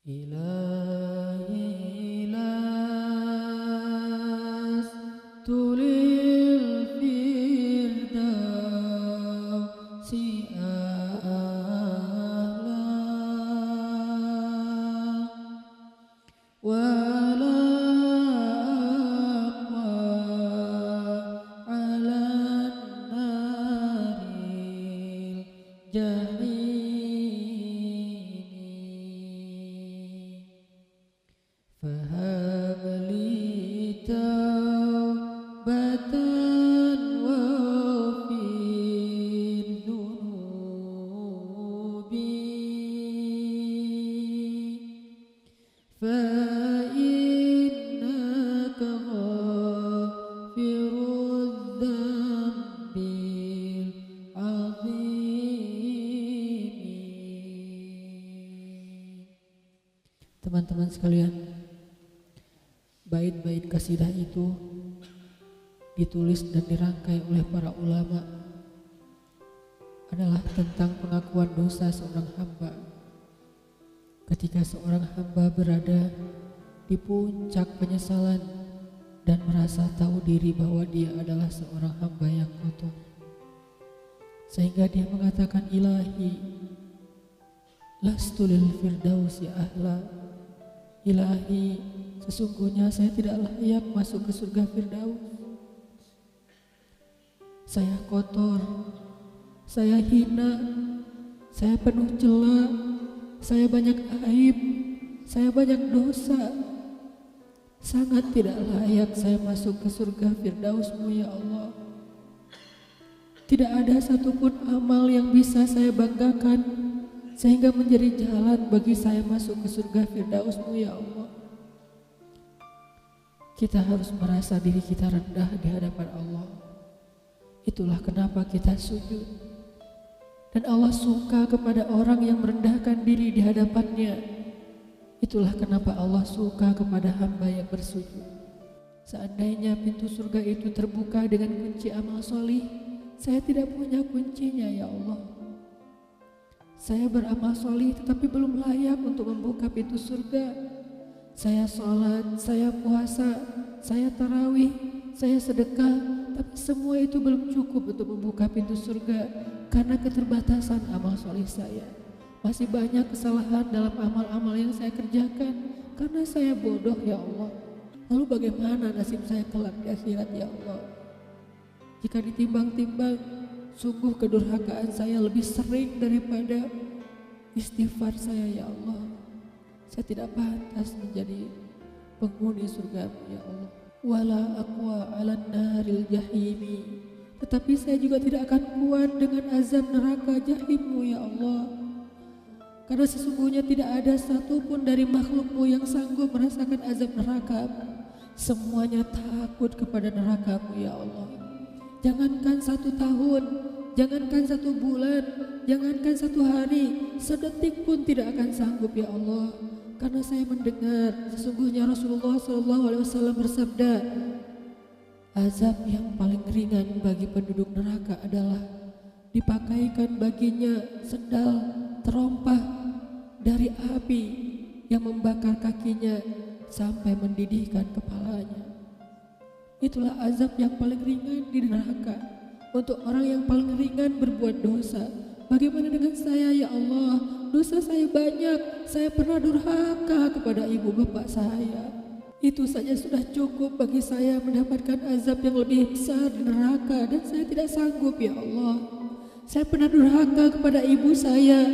إلهي لست للفردوس أعلى ولا أقوى على النار الجحيم فهب لي توبة واغفر ذنوبي فإنك غافر الذنب العظيم. Teman-teman sekalian, bait-bait kasidah itu ditulis dan dirangkai oleh para ulama adalah tentang pengakuan dosa seorang hamba. Ketika seorang hamba berada di puncak penyesalan dan merasa tahu diri bahwa dia adalah seorang hamba yang kotor, sehingga dia mengatakan, Ilahi lastu lil firdausi ahla. Ilahi, sesungguhnya saya tidak layak masuk ke surga Firdaus. Saya kotor, saya hina, saya penuh cela, saya banyak aib, saya banyak dosa. Sangat tidak layak saya masuk ke surga Firdaus-Mu ya Allah. Tidak ada satupun amal yang bisa saya banggakan sehingga menjadi jalan bagi saya masuk ke surga Firdaus-Mu ya Allah. Kita harus merasa diri kita rendah di hadapan Allah. Itulah kenapa kita sujud. Dan Allah suka kepada orang yang merendahkan diri di hadapannya. Itulah kenapa Allah suka kepada hamba yang bersujud. Seandainya pintu surga itu terbuka dengan kunci amal solih, saya tidak punya kuncinya ya Allah. Saya beramal solih tetapi belum layak untuk membuka pintu surga. Saya sholat, saya puasa, saya tarawih, saya sedekah, tapi semua itu belum cukup untuk membuka pintu surga karena keterbatasan amal solih saya. Masih banyak kesalahan dalam amal-amal yang saya kerjakan karena saya bodoh ya Allah. Lalu bagaimana nasib saya kelak di akhirat ya Allah? Jika ditimbang-timbang, sungguh kedurhakaan saya lebih sering daripada istighfar saya ya Allah. Saya tidak pantas menjadi penghuni surga-Mu ya Allah. Wala aqwa 'alan naril jahimi. Tetapi saya juga tidak akan kuat dengan azab neraka jahim-Mu ya Allah. Karena sesungguhnya tidak ada satupun dari makhluk-Mu yang sanggup merasakan azab neraka. Semuanya takut kepada neraka-Mu ya Allah. Jangankan 1 tahun, jangankan 1 bulan, jangankan 1 hari, sedetik pun tidak akan sanggup ya Allah. Karena saya mendengar sesungguhnya Rasulullah SAW bersabda, azab yang paling ringan bagi penduduk neraka adalah dipakaikan baginya sendal terompah dari api yang membakar kakinya sampai mendidihkan kepalanya. Itulah azab yang paling ringan di neraka untuk orang yang paling ringan berbuat dosa. Bagaimana dengan saya ya Allah? Dosa saya banyak, saya pernah durhaka kepada ibu bapak saya. Itu saja sudah cukup bagi saya mendapatkan azab yang lebih besar di neraka dan saya tidak sanggup ya Allah. Saya pernah durhaka kepada ibu saya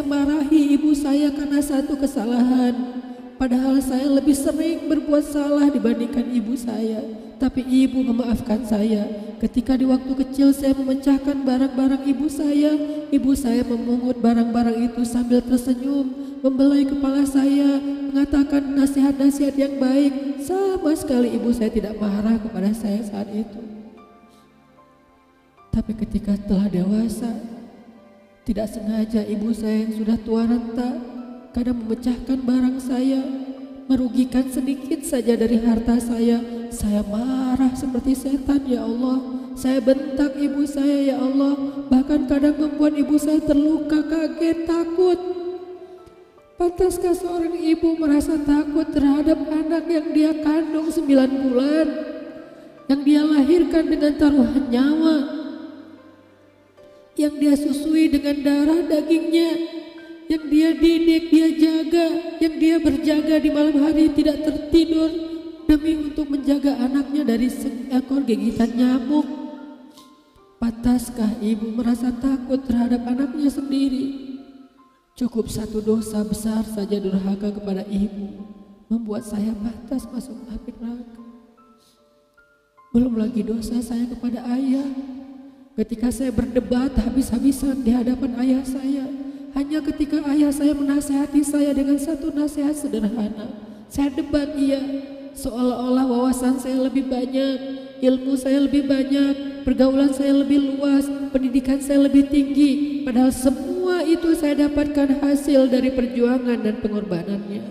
marahi ibu saya karena satu kesalahan. Padahal saya lebih sering berbuat salah dibandingkan ibu saya. Tapi ibu memaafkan saya. Ketika di waktu kecil saya memecahkan barang-barang ibu saya memungut barang-barang itu sambil tersenyum, membelai kepala saya, mengatakan nasihat-nasihat yang baik. Sama sekali ibu saya tidak marah kepada saya saat itu. Tapi ketika telah dewasa, tidak sengaja ibu saya yang sudah tua renta kadang memecahkan barang saya, merugikan sedikit saja dari harta saya marah seperti setan ya Allah. Saya bentak ibu saya ya Allah, bahkan kadang membuat ibu saya terluka, kaget, takut. Pantaskah seorang ibu merasa takut terhadap anak yang dia kandung 9 bulan, yang dia lahirkan dengan taruhan nyawa, yang dia susui dengan darah dagingnya, yang dia didik, dia jaga, yang dia berjaga di malam hari tidak tertidur demi untuk menjaga anaknya dari seekor gigitan nyamuk? Pantaskah ibu merasa takut terhadap anaknya sendiri? Cukup satu dosa besar saja durhaka kepada ibu membuat saya pantas masuk api neraka. Belum lagi dosa saya kepada ayah. Ketika saya berdebat habis-habisan di hadapan ayah saya, hanya ketika ayah saya menasihati saya dengan satu nasihat sederhana, saya debat ia, seolah-olah wawasan saya lebih banyak, ilmu saya lebih banyak, pergaulan saya lebih luas, pendidikan saya lebih tinggi, padahal semua itu saya dapatkan hasil dari perjuangan dan pengorbanannya.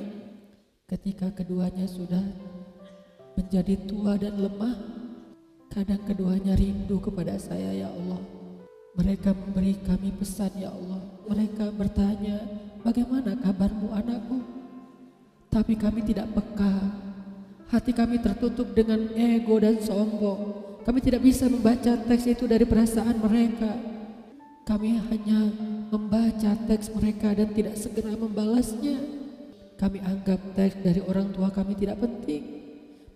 Ketika keduanya sudah menjadi tua dan lemah, kadang keduanya rindu kepada saya, ya Allah. Mereka memberi kami pesan, ya Allah. Mereka bertanya, bagaimana kabarmu anakku? Tapi kami tidak peka. Hati kami tertutup dengan ego dan sombong. Kami tidak bisa membaca teks itu dari perasaan mereka. Kami hanya membaca teks mereka dan tidak segera membalasnya. Kami anggap teks dari orang tua kami tidak penting,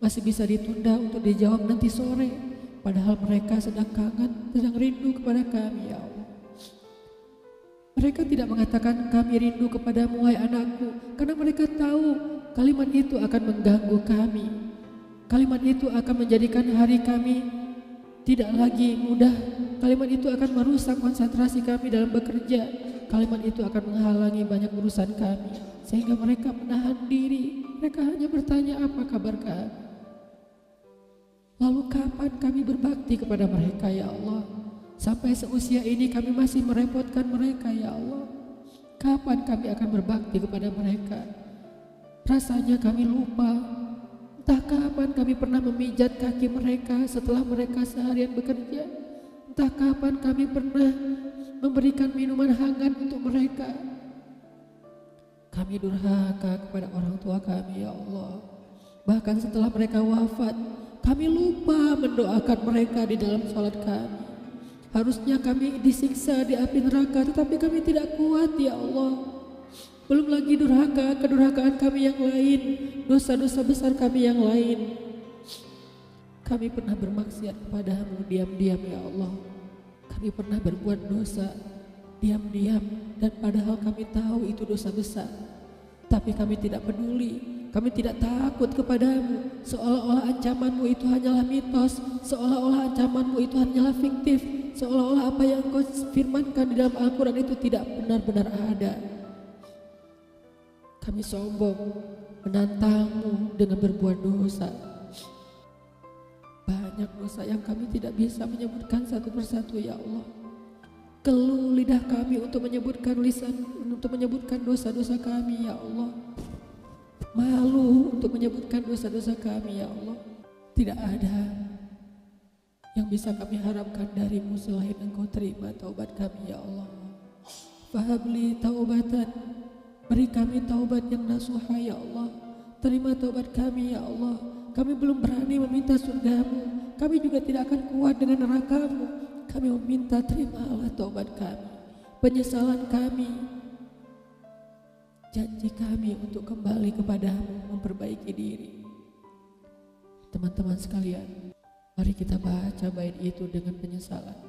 masih bisa ditunda untuk dijawab nanti sore. Padahal mereka sedang kangen, sedang rindu kepada kami, ya Allah. Mereka tidak mengatakan kami rindu kepadamu wahai anakku, karena mereka tahu kalimat itu akan mengganggu kami. Kalimat itu akan menjadikan hari kami tidak lagi mudah. Kalimat itu akan merusak konsentrasi kami dalam bekerja. Kalimat itu akan menghalangi banyak urusan kami, sehingga mereka menahan diri. Mereka hanya bertanya apa kabar kami. Lalu kapan kami berbakti kepada mereka, ya Allah? Sampai seusia ini kami masih merepotkan mereka, ya Allah. Kapan kami akan berbakti kepada mereka? Rasanya kami lupa. Entah kapan kami pernah memijat kaki mereka setelah mereka seharian bekerja. Entah kapan kami pernah memberikan minuman hangat untuk mereka. Kami durhaka kepada orang tua kami, ya Allah. Bahkan setelah mereka wafat, kami lupa mendoakan mereka di dalam sholat kami. Harusnya kami disiksa di api neraka, tetapi kami tidak kuat, ya Allah. Belum lagi durhaka, kedurhakaan kami yang lain, dosa-dosa besar kami yang lain. Kami pernah bermaksiat kepadamu diam-diam, ya Allah. Kami pernah berbuat dosa diam-diam, dan padahal kami tahu itu dosa besar. Tapi kami tidak peduli, kami tidak takut kepadamu. Seolah-olah ancamanmu itu hanyalah mitos, seolah-olah ancamanmu itu hanyalah fiktif, seolah-olah apa yang kau firmankan di dalam Al-Quran itu tidak benar-benar ada. Kami sombong menantangmu dengan berbuat dosa. Banyak dosa yang kami tidak bisa menyebutkan satu persatu, ya Allah. Keluh lidah kami untuk menyebutkan dosa-dosa kami, ya Allah. Malu untuk menyebutkan dosa-dosa kami, ya Allah. Tidak ada yang bisa kami harapkan darimu selain Engkau terima taubat kami, ya Allah. Fahabli taubatan, beri kami taubat yang nasuha, ya Allah. Terima taubat kami, ya Allah. Kami belum berani meminta surgamu, kami juga tidak akan kuat dengan nerakamu. Kami meminta terimalah taubat kami, penyesalan kami, janji kami untuk kembali kepadamu, memperbaiki diri. Teman-teman sekalian, mari kita baca bait itu dengan penyesalan.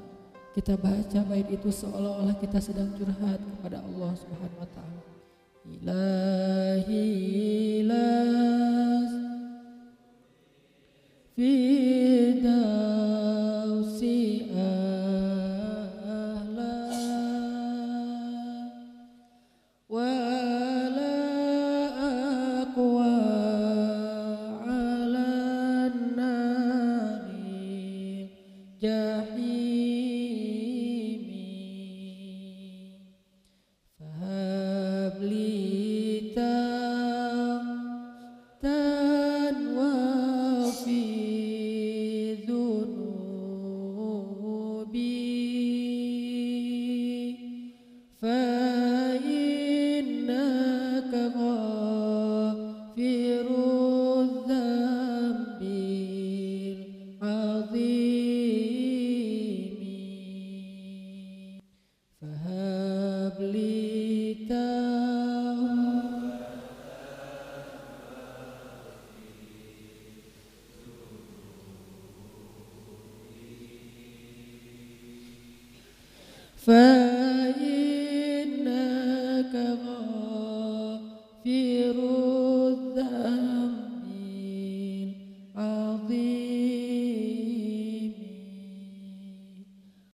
Kita baca bait itu seolah-olah kita sedang curhat kepada Allah Subhanahu wa taala.